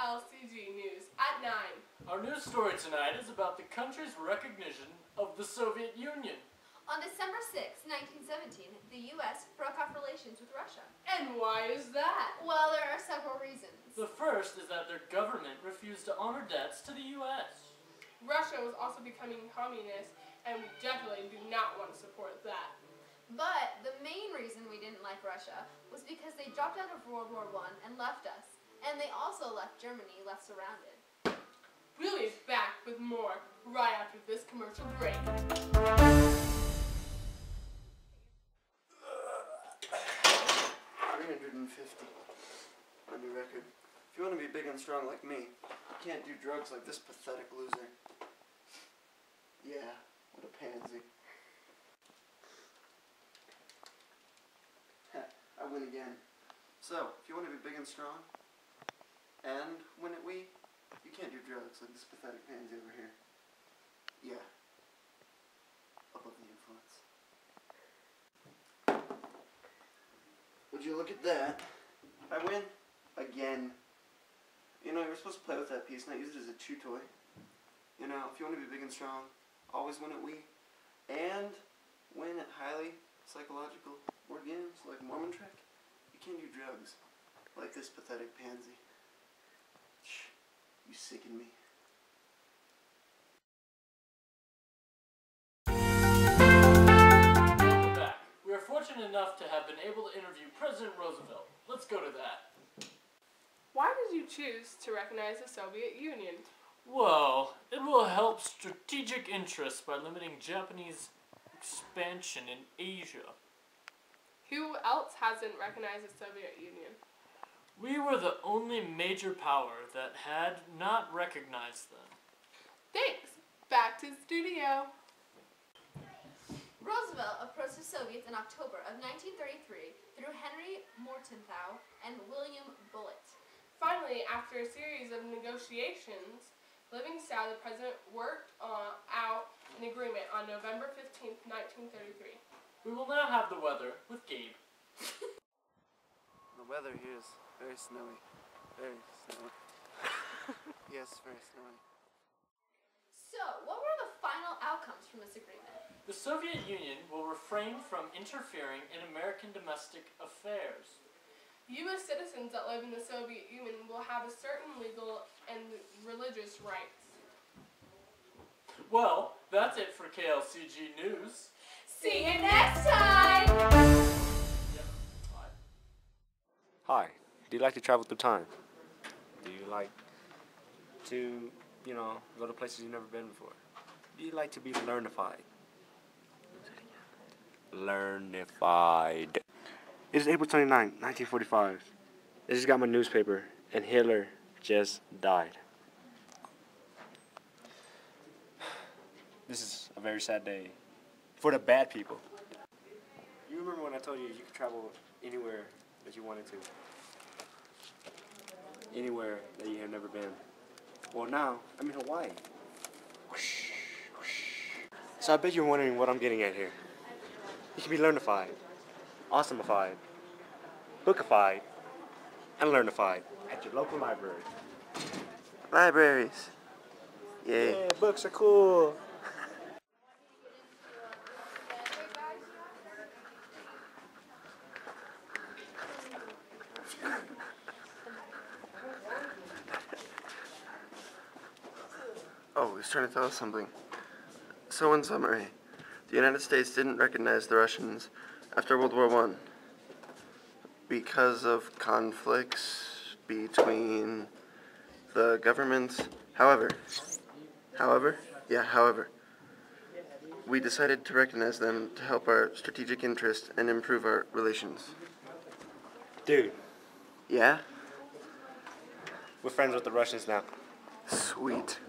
klcg News at 9. Our news story tonight is about the country's recognition of the Soviet Union. On December 6, 1917, the U.S. broke off relations with Russia. And why is that? Well, there are several reasons. The first is that their government refused to honor debts to the U.S. Russia was also becoming communist, and we definitely do not want to support that. But the main reason we didn't like Russia was because they dropped out of World War I and left us. And they also left Germany left surrounded. We'll be back with more right after this commercial break. 350 on your record. If you want to be big and strong like me, you can't do drugs like this pathetic loser. Yeah, what a pansy. I win again. So, if you want to be big and strong, and win at Wii, you can't do drugs like this pathetic pansy over here. Yeah. Above the influence. Would you look at that? I win again. You know, you're supposed to play with that piece, not use it as a chew toy. You know, if you want to be big and strong, always win at Wii, and win at highly psychological board games like Mormon Trek. You can't do drugs like this pathetic pansy. Shh, you sicken me. Welcome back. We are fortunate enough to have been able to interview President Roosevelt. Let's go to that. Why did you choose to recognize the Soviet Union? Well, it will help strategic interests by limiting Japanese expansion in Asia. Who else hasn't recognized the Soviet Union? We were the only major power that had not recognized them. Thanks. Back to the studio. Roosevelt approached the Soviets in October of 1933 through Henry Morgenthau and William Bullitt. Finally, after a series of negotiations, Livingstone, the president, worked out an agreement on November 15, 1933. We will now have the weather with Gabe. The weather here is very snowy. Very snowy. Yes, very snowy. So, what were the final outcomes from this agreement? The Soviet Union will refrain from interfering in American domestic affairs. U.S. citizens that live in the Soviet Union will have a certain legal and religious rights. Well, that's it for klcg News. See you next time! Hi, do you like to travel through time? Do you like to, go to places you've never been before? Do you like to be learnified? Learnified. It is April 29, 1945. I just got my newspaper, and Hitler just died. This is a very sad day for the bad people. You remember when I told you you could travel anywhere that you wanted to? Anywhere that you have never been. Well, now I'm in Hawaii. Whoosh, whoosh. So I bet you're wondering what I'm getting at here. You can be learnified, awesomified, bookified, and learnified at your local library. Libraries. Yay. Yeah, books are cool. Oh, he's trying to tell us something. So in summary, the United States didn't recognize the Russians after World War I because of conflicts between the governments. However, we decided to recognize them to help our strategic interest and improve our relations. Dude, Yeah? we're friends with the Russians now. Sweet.